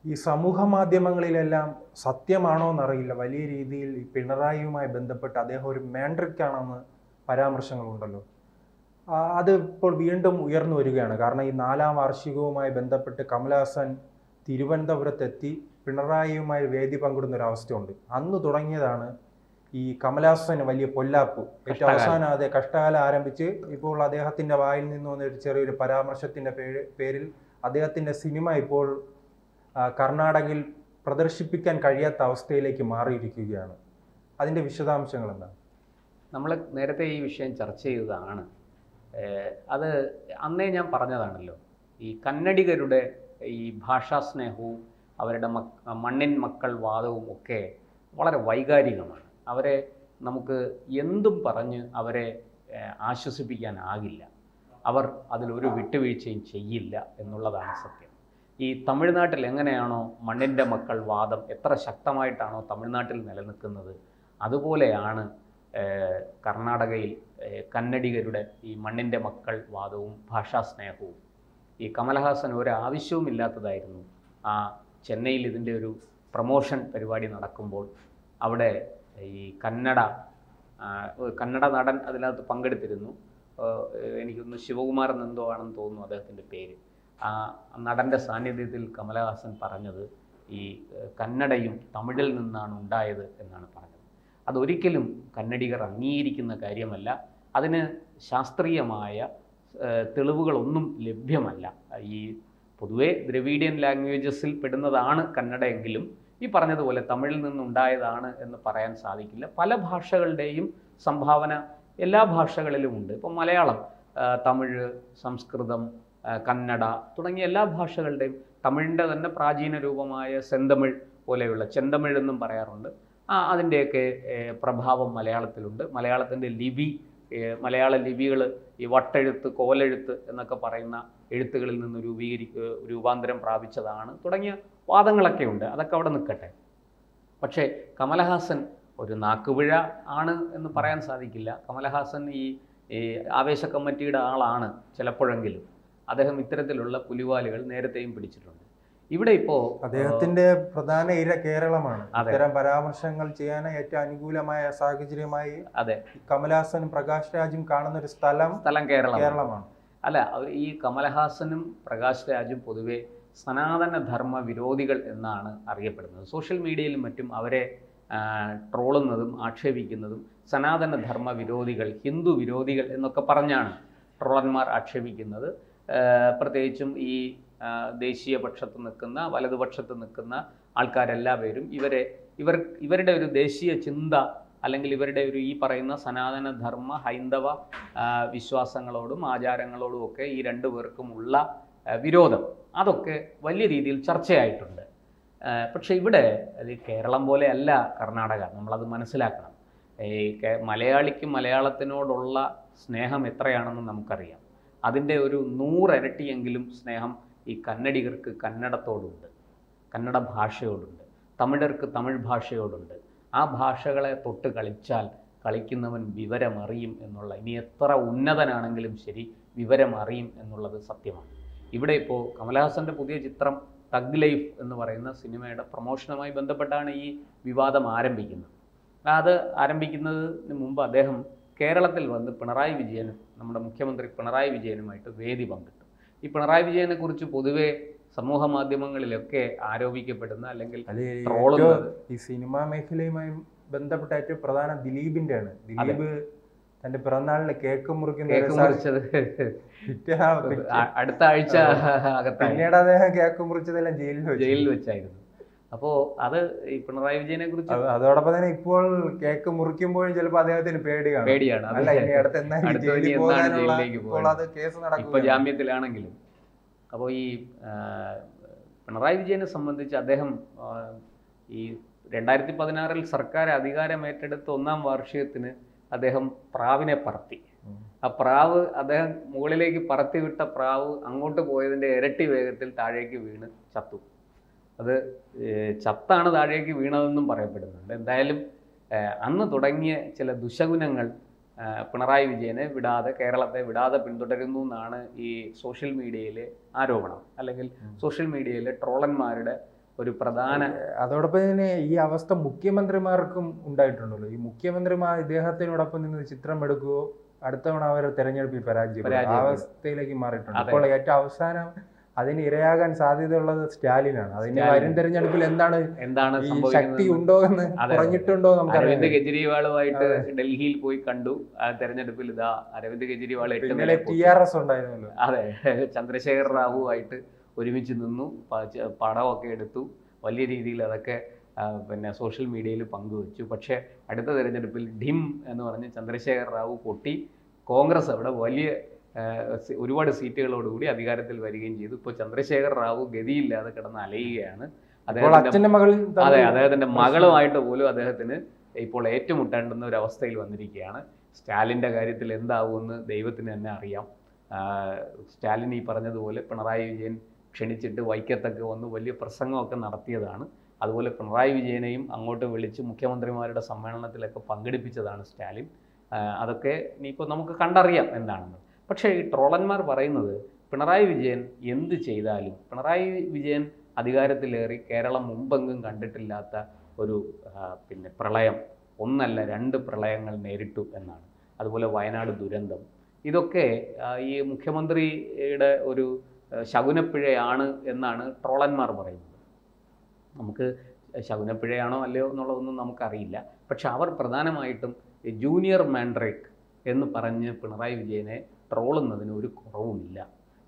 ഈ സമൂഹ മാധ്യമങ്ങളിലെല്ലാം സത്യമാണോ എന്നറിയില്ല, വലിയ രീതിയിൽ ഈ പിണറായിയുമായി ബന്ധപ്പെട്ട് അദ്ദേഹം ഒരു മാൻഡ്രിക്കാണെന്ന് പരാമർശങ്ങളുണ്ടല്ലോ. അത് ഇപ്പോൾ വീണ്ടും ഉയർന്നു വരികയാണ്. കാരണം ഈ 4ാം വാർഷികവുമായി ബന്ധപ്പെട്ട് കമലഹാസൻ തിരുവനന്തപുരത്തെത്തി പിണറായിയുമായി വേദി പങ്കിടുന്ന ഒരു അവസ്ഥയുണ്ട്. അന്ന് തുടങ്ങിയതാണ് ഈ കമലഹാസന് വലിയ പൊല്ലാപ്പ്. ഏറ്റവും അവസാനം അതേ കഷ്ടകാലം ആരംഭിച്ച് ഇപ്പോൾ അദ്ദേഹത്തിന്റെ വായിൽ നിന്ന് വന്ന ഒരു ചെറിയൊരു പരാമർശത്തിന്റെ പേരിൽ അദ്ദേഹത്തിന്റെ സിനിമ ഇപ്പോൾ കർണാടകയിൽ പ്രദർശിപ്പിക്കാൻ കഴിയാത്ത അവസ്ഥയിലേക്ക് മാറിയിരിക്കുകയാണ്. അതിന്റെ വിശദാംശങ്ങൾ എന്താണ്? നമ്മൾ നേരത്തെ ഈ വിഷയം ചർച്ച ചെയ്തതാണ്. അത് അന്നേ ഞാൻ പറഞ്ഞതാണല്ലോ, ഈ കന്നഡിഗരുടെ ഈ ഭാഷാസ്നേഹവും അവരുടെ മണ്ണിൻ മക്കൾ വാദവും ഒക്കെ വളരെ വൈകാരികമാണ്. അവരെ നമുക്ക് എന്തും പറഞ്ഞ് അവരെ ആശ്വസിപ്പിക്കാനാകില്ല. അവർ അതിലൊരു വിട്ടുവീഴ്ചയും ചെയ്യില്ല എന്നുള്ളതാണ് സത്യം. ഈ തമിഴ്നാട്ടിൽ എങ്ങനെയാണോ മണ്ണിൻ്റെ മക്കൾ വാദം എത്ര ശക്തമായിട്ടാണോ തമിഴ്നാട്ടിൽ നിലനിൽക്കുന്നത്, അതുപോലെയാണ് കർണാടകയിൽ കന്നഡിഗരുടെ ഈ മണ്ണിൻ്റെ മക്കൾ വാദവും ഭാഷാസ്നേഹവും. ഈ കമലഹാസൻ ഒരാവശ്യവും ഇല്ലാത്തതായിരുന്നു ആ ചെന്നൈയിൽ ഇതിൻ്റെ ഒരു പ്രമോഷൻ പരിപാടി നടക്കുമ്പോൾ അവിടെ ഈ കന്നഡ നടൻ അതിനകത്ത് പങ്കെടുത്തിരുന്നു. എനിക്കൊന്ന് ശിവകുമാരൻ എന്തോ ആണെന്ന് തോന്നുന്നു അദ്ദേഹത്തിൻ്റെ പേര്. ആ നടൻ്റെ സാന്നിധ്യത്തിൽ കമലഹാസൻ പറഞ്ഞത് ഈ കന്നഡയും തമിഴിൽ നിന്നാണ് ഉണ്ടായത് എന്നാണ് പറഞ്ഞത്. അതൊരിക്കലും കന്നഡിഗർ അംഗീകരിക്കുന്ന കാര്യമല്ല. അതിന് ശാസ്ത്രീയമായ തെളിവുകളൊന്നും ലഭ്യമല്ല. ഈ പൊതുവേ ദ്രവീഡിയൻ ലാംഗ്വേജസിൽ പെടുന്നതാണ് കന്നഡ എങ്കിലും ഈ പറഞ്ഞതുപോലെ തമിഴിൽ നിന്നുണ്ടായതാണ് എന്ന് പറയാൻ സാധിക്കില്ല. പല ഭാഷകളുടെയും സംഭാവന എല്ലാ ഭാഷകളിലുമുണ്ട്. ഇപ്പം മലയാളം, തമിഴ്, സംസ്കൃതം, കന്നഡ തുടങ്ങിയ എല്ലാ ഭാഷകളുടെയും, തമിഴിൻ്റെ തന്നെ പ്രാചീന രൂപമായ സെന്തമിഴ് പോലെയുള്ള ചെന്തമിഴ് എന്നും പറയാറുണ്ട്, അതിൻ്റെയൊക്കെ പ്രഭാവം മലയാളത്തിലുണ്ട്. മലയാളത്തിൻ്റെ ലിപി, മലയാള ലിപികൾ ഈ വട്ടെഴുത്ത്, കോലെഴുത്ത് എന്നൊക്കെ പറയുന്ന എഴുത്തുകളിൽ നിന്ന് രൂപാന്തരം പ്രാപിച്ചതാണ് തുടങ്ങിയ വാദങ്ങളൊക്കെ ഉണ്ട്. അതൊക്കെ അവിടെ നിൽക്കട്ടെ. പക്ഷേ കമലഹാസൻ ഒരു നാക്കുപിഴ ആണ് എന്ന് പറയാൻ സാധിക്കില്ല. കമലഹാസൻ ഈ ആവേശ കമ്മിറ്റിയുടെ ആളാണ് ചിലപ്പോഴെങ്കിലും. അദ്ദേഹം ഇത്തരത്തിലുള്ള പുലിവാലുകൾ നേരത്തെയും പിടിച്ചിട്ടുണ്ട്. ഇവിടെ ഇപ്പോൾ അദ്ദേഹത്തിന്റെ പ്രധാന ഇര കേരളമാണ്. ഇത്തരം പരാമർശങ്ങൾ ചെയ്യാൻ ഏറ്റവും അനുകൂലമായ സാഹചര്യമായി അതെ കമലഹാസനും പ്രകാശ് രാജും കാണുന്ന ഒരു സ്ഥലം കേരളമാണ്. അല്ല, ഈ കമലഹാസനും പ്രകാശ് രാജും പൊതുവെ സനാതന ധർമ്മ വിരോധികൾ എന്നാണ് അറിയപ്പെടുന്നത്. സോഷ്യൽ മീഡിയയിലും മറ്റും അവരെ ട്രോളുന്നതും ആക്ഷേപിക്കുന്നതും സനാതന ധർമ്മ വിരോധികൾ, ഹിന്ദു വിരോധികൾ എന്നൊക്കെ പറഞ്ഞാണ് ട്രോളന്മാർ ആക്ഷേപിക്കുന്നത്. പ്രത്യേകിച്ചും ഈ ദേശീയ പക്ഷത്ത് നിൽക്കുന്ന, വലതുപക്ഷത്ത് നിൽക്കുന്ന ആൾക്കാരെല്ലാവരും ഇവരുടെ ഒരു ദേശീയ ചിന്ത അല്ലെങ്കിൽ ഇവരുടെ ഒരു ഈ പറയുന്ന സനാതന ധർമ്മ ഹൈന്ദവ വിശ്വാസങ്ങളോടും ആചാരങ്ങളോടും ഒക്കെ ഈ രണ്ടു പേർക്കുമുള്ള വിരോധം അതൊക്കെ വലിയ രീതിയിൽ ചർച്ചയായിട്ടുണ്ട്. പക്ഷെ ഇവിടെ അത് കേരളം പോലെ അല്ല കർണാടക, നമ്മളത് മനസ്സിലാക്കണം. ഈ മലയാളിക്ക് മലയാളത്തിനോടുള്ള സ്നേഹം എത്രയാണെന്ന് നമുക്കറിയാം. അതിൻ്റെ ഒരു 100 ഇരട്ടിയെങ്കിലും സ്നേഹം ഈ കന്നഡിഗർക്ക് കന്നഡത്തോടുണ്ട്, കന്നഡ ഭാഷയോടുണ്ട്, തമിഴർക്ക് തമിഴ് ഭാഷയോടുണ്ട്. ആ ഭാഷകളെ തൊട്ട് കളിച്ചാൽ കളിക്കുന്നവൻ വിവരമറിയും എന്നുള്ള, ഇനി എത്ര ഉന്നതനാണെങ്കിലും ശരി വിവരമറിയും എന്നുള്ളത് സത്യമാണ്. ഇവിടെ ഇപ്പോൾ കമലഹാസൻ്റെ പുതിയ ചിത്രം തഗ് ലൈഫ് എന്ന് പറയുന്ന സിനിമയുടെ പ്രൊമോഷനുമായി ബന്ധപ്പെട്ടാണ് ഈ വിവാദം ആരംഭിക്കുന്നത്. അത് ആരംഭിക്കുന്നതിന് മുമ്പ് അദ്ദേഹം കേരളത്തിൽ വന്ന് പിണറായി വിജയൻ, നമ്മുടെ മുഖ്യമന്ത്രി പിണറായി വിജയനുമായിട്ട് വേദി പങ്കിട്ടു. ഈ പിണറായി വിജയനെ കുറിച്ച് പൊതുവെ സമൂഹ മാധ്യമങ്ങളിലൊക്കെ ആരോപിക്കപ്പെടുന്ന അല്ലെങ്കിൽ ട്രോളുന്നത് ഈ സിനിമാ മേഖലയുമായി ബന്ധപ്പെട്ട ഏറ്റവും പ്രധാന ദിലീപിൻ്റെയാണ്. ദിലീപ് തന്റെ പിറന്നാളിന് കേക്ക് മുറിച്ചത് അടുത്ത ആഴ്ച പിന്നീട് അദ്ദേഹം കേക്ക് മുറിച്ചതെല്ലാം ജയിലിൽ വെച്ചായിരുന്നു. അപ്പോൾ അത് ഈ പിണറായി വിജയനെ കുറിച്ച് അതോടൊപ്പം തന്നെ ഇപ്പോൾ കേക്ക് മുറിക്കുമ്പോഴും ചിലപ്പോൾ അദ്ദേഹത്തിന് പേടിയാണ്. ഇപ്പൊ ജാമ്യത്തിലാണെങ്കിലും. അപ്പോൾ ഈ പിണറായി വിജയനെ സംബന്ധിച്ച് അദ്ദേഹം ഈ 2016 സർക്കാർ അധികാരം ഏറ്റെടുത്ത 1ാം വാർഷികത്തിന് അദ്ദേഹം പ്രാവിനെ പറത്തി. ആ പ്രാവ് അദ്ദേഹം മുകളിലേക്ക് പറത്തി വിട്ട പ്രാവ് അങ്ങോട്ട് പോയതിൻ്റെ ഇരട്ടി വേഗത്തിൽ താഴേക്ക് വീണ് ചത്തു. അത് ചത്താണ് താഴേക്ക് വീണതെന്നും പറയപ്പെടുന്നുണ്ട്. എന്തായാലും അന്ന് തുടങ്ങിയ ചില ദുശകുനങ്ങൾ പിണറായി വിജയനെ കേരളത്തെ വിടാതെ പിന്തുടരുന്നു എന്നാണ് ഈ സോഷ്യൽ മീഡിയയിലെ ആരോപണം, അല്ലെങ്കിൽ സോഷ്യൽ മീഡിയയിലെ ട്രോളന്മാരുടെ ഒരു പ്രധാന. അതോടൊപ്പം തന്നെ ഈ അവസ്ഥ മുഖ്യമന്ത്രിമാർക്കും ഉണ്ടായിട്ടുണ്ടല്ലോ. ഈ മുഖ്യമന്ത്രിമാർ ഇദ്ദേഹത്തിനോടൊപ്പം നിന്ന് ചിത്രം എടുക്കുകയോ അടുത്ത തവണ അവരെ തെരഞ്ഞെടുപ്പിൽ പരാജയപ്പെടും അവസ്ഥയിലേക്ക് മാറിയിട്ടുണ്ട്. അപ്പോൾ ഏറ്റവും അവസാനം അതിന് ഇരയാകാൻ സാധ്യതയുള്ളത് സ്റ്റാലിനാണ്. അതിന് വരും തെരഞ്ഞെടുപ്പിൽ എന്താണ് ശക്തി ഉണ്ടോ എന്ന് പറഞ്ഞിട്ടുണ്ടോ നമുക്ക്. അരവിന്ദ് കെജ്രിവാളുമായിട്ട് ഡൽഹിയിൽ പോയി കണ്ടു. ആ തെരഞ്ഞെടുപ്പിൽ ഇതാ അരവിന്ദ് കെജ്രിവാൾ TRS ഉണ്ടായിരുന്നല്ലോ. അതെ, ചന്ദ്രശേഖർ റാവുവായിട്ട് ഒരുമിച്ച് നിന്നു, പടമൊക്കെ എടുത്തു, വലിയ രീതിയിൽ അതൊക്കെ പിന്നെ സോഷ്യൽ മീഡിയയിൽ പങ്കുവച്ചു. പക്ഷേ അടുത്ത തെരഞ്ഞെടുപ്പിൽ ഡിം എന്ന് പറഞ്ഞ് ചന്ദ്രശേഖർ റാവു പൊട്ടി. കോൺഗ്രസ് അവിടെ വലിയ ഒരുപാട് സീറ്റുകളോടുകൂടി അധികാരത്തിൽ വരികയും ചെയ്തു. ഇപ്പോൾ ചന്ദ്രശേഖർ റാവു ഗതിയില്ലാതെ കിടന്ന് അലയുകയാണ്. അദ്ദേഹത്തിന്റെ മകളുമായിട്ട് പോലും അദ്ദേഹത്തിന് ഇപ്പോൾ ഏറ്റുമുട്ടേണ്ടുന്ന ഒരു അവസ്ഥയിൽ വന്നിരിക്കുകയാണ്. സ്റ്റാലിൻ്റെ കാര്യത്തിൽ എന്താവുമെന്ന് ദൈവത്തിന് തന്നെ അറിയാം. സ്റ്റാലിൻ ഈ പറഞ്ഞതുപോലെ പിണറായി വിജയൻ ക്ഷണിച്ചിട്ട് വൈക്കത്തൊക്കെ വന്ന് വലിയ പ്രസംഗമൊക്കെ നടത്തിയതാണ്. അതുപോലെ പിണറായി വിജയനെയും അങ്ങോട്ട് വിളിച്ച് മുഖ്യമന്ത്രിമാരുടെ സമ്മേളനത്തിലൊക്കെ പങ്കെടുപ്പിച്ചതാണ് സ്റ്റാലിൻ. അതൊക്കെ ഇനിയിപ്പോൾ നമുക്ക് കണ്ടറിയാം എന്താണെന്ന്. പക്ഷേ ഈ ട്രോളന്മാർ പറയുന്നത് പിണറായി വിജയൻ എന്ത് ചെയ്താലും, പിണറായി വിജയൻ അധികാരത്തിലേറി കേരളം മുമ്പെങ്കും കണ്ടിട്ടില്ലാത്ത ഒരു പിന്നെ പ്രളയം, ഒന്നല്ല 2 പ്രളയങ്ങൾ നേരിട്ടു എന്നാണ്. അതുപോലെ വയനാട് ദുരന്തം, ഇതൊക്കെ ഈ മുഖ്യമന്ത്രിയുടെ ഒരു ശകുനപ്പിഴയാണ് എന്നാണ് ട്രോളന്മാർ പറയുന്നത്. നമുക്ക് ശകുനപ്പിഴയാണോ അല്ലയോ എന്നുള്ളതൊന്നും നമുക്കറിയില്ല. പക്ഷെ അവർ പ്രധാനമായിട്ടും ജൂനിയർ മാൻഡ്രേക്ക് എന്ന് പറഞ്ഞ് പിണറായി വിജയനെ ട്രോളുന്നതിന് ഒരു കുറവുമില്ല.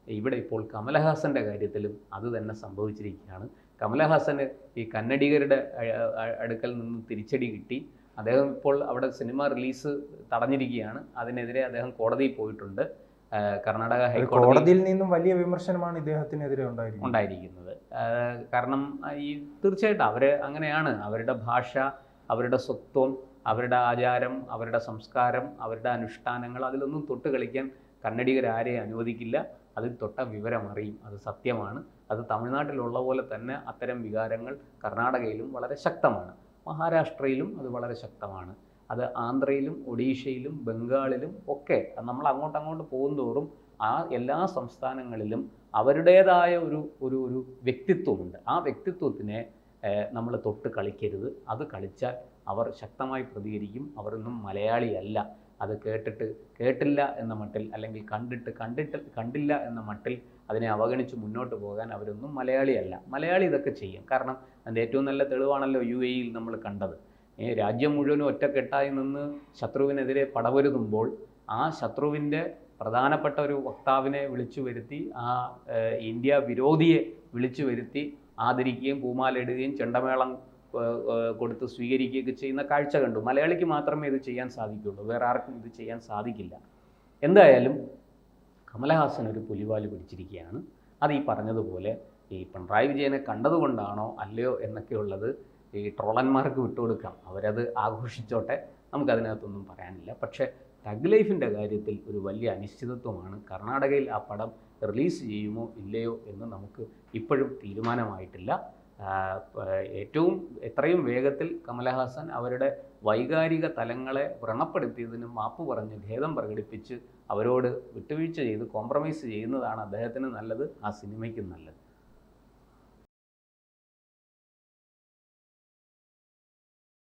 ഇവിടെ ഇപ്പോൾ കമലഹാസൻ്റെ കാര്യത്തിലും അത് തന്നെ സംഭവിച്ചിരിക്കുകയാണ്. കമലഹാസന് ഈ കന്നഡിഗരുടെ അടുക്കൽ നിന്ന് തിരിച്ചടി കിട്ടി. അദ്ദേഹം ഇപ്പോൾ അവിടെ സിനിമ റിലീസ് തടഞ്ഞിരിക്കുകയാണ്. അതിനെതിരെ അദ്ദേഹം കോടതിയിൽ പോയിട്ടുണ്ട്. കർണാടക ഹൈക്കോടതിയിൽ നിന്നും വലിയ വിമർശനമാണ് ഇദ്ദേഹത്തിനെതിരെ ഉണ്ടായിരിക്കുന്നത്. കാരണം ഈ തീർച്ചയായിട്ടും അവർ അങ്ങനെയാണ്. അവരുടെ ഭാഷ, അവരുടെ സ്വത്വം, അവരുടെ ആചാരം, അവരുടെ സംസ്കാരം, അവരുടെ അനുഷ്ഠാനങ്ങൾ, അതിലൊന്നും തൊട്ട് കളിക്കാൻ കന്നഡിഗരാരെയും അനുവദിക്കില്ല. അതിൽ തൊട്ട വിവരം അറിയും, അത് സത്യമാണ്. അത് തമിഴ്നാട്ടിലുള്ള പോലെ തന്നെ അത്തരം വികാരങ്ങൾ കർണാടകയിലും വളരെ ശക്തമാണ്. മഹാരാഷ്ട്രയിലും അത് വളരെ ശക്തമാണ്. അത് ആന്ധ്രയിലും ഒഡീഷയിലും ബംഗാളിലും ഒക്കെ നമ്മൾ അങ്ങോട്ട് പോകുന്തോറും ആ എല്ലാ സംസ്ഥാനങ്ങളിലും അവരുടേതായ ഒരു വ്യക്തിത്വമുണ്ട്. ആ വ്യക്തിത്വത്തിനെ നമ്മൾ തൊട്ട് കളിക്കരുത്. അത് കളിച്ചാൽ അവർ ശക്തമായി പ്രതികരിക്കും. അവരൊന്നും മലയാളിയല്ല. അത് കേട്ടില്ല എന്ന മട്ടിൽ, അല്ലെങ്കിൽ കണ്ടില്ല എന്ന മട്ടിൽ അതിനെ അവഗണിച്ച് മുന്നോട്ട് പോകാൻ അവരൊന്നും മലയാളിയല്ല. മലയാളി ഇതൊക്കെ ചെയ്യും. കാരണം അതിൻ്റെ ഏറ്റവും നല്ല തെളിവാണല്ലോ UAE-യിൽ നമ്മൾ കണ്ടത്. രാജ്യം മുഴുവനും ഒറ്റക്കെട്ടായി നിന്ന് ശത്രുവിനെതിരെ പടപൊരുതുമ്പോൾ ആ ശത്രുവിൻ്റെ പ്രധാനപ്പെട്ട ഒരു വക്താവിനെ വിളിച്ചു വരുത്തി, ആ ഇന്ത്യ വിരോധിയെ വിളിച്ചു വരുത്തി ആദരിക്കുകയും പൂമാലയിടുകയും ചെണ്ടമേളം കൊടുത്ത് സ്വീകരിക്കുകയൊക്കെ ചെയ്യുന്ന കാഴ്ച കണ്ടു. മലയാളിക്ക് മാത്രമേ ഇത് ചെയ്യാൻ സാധിക്കുള്ളൂ, വേറെ ആർക്കും ഇത് ചെയ്യാൻ സാധിക്കില്ല. എന്തായാലും കമലഹാസൻ ഒരു പുലിവാല് പിടിച്ചിരിക്കുകയാണ്. അത് ഈ പറഞ്ഞതുപോലെ ഈ പിണറായി വിജയനെ കണ്ടതുകൊണ്ടാണോ അല്ലയോ എന്നൊക്കെയുള്ളത് ഈ ട്രോളന്മാർക്ക് വിട്ടുകൊടുക്കാം. അവരത് ആഘോഷിച്ചോട്ടെ, നമുക്കതിനകത്തൊന്നും പറയാനില്ല. പക്ഷേ തഗ് ലൈഫിൻ്റെ കാര്യത്തിൽ ഒരു വലിയ അനിശ്ചിതത്വമാണ്. കർണാടകയിൽ ആ പടം റിലീസ് ചെയ്യുമോ ഇല്ലയോ എന്ന് നമുക്ക് ഇപ്പോഴും തീരുമാനമായിട്ടില്ല. എത്രയും വേഗത്തിൽ കമലഹാസൻ അവരുടെ വൈകാരിക തലങ്ങളെ വ്രണപ്പെടുത്തിയതിന് മാപ്പ് പറഞ്ഞ് ഖേദം പ്രകടിപ്പിച്ച് അവരോട് വിട്ടുവീഴ്ച ചെയ്ത് കോംപ്രമൈസ് ചെയ്യുന്നതാണ് അദ്ദേഹത്തിന് നല്ലത്, ആ സിനിമയ്ക്കും നല്ലത്.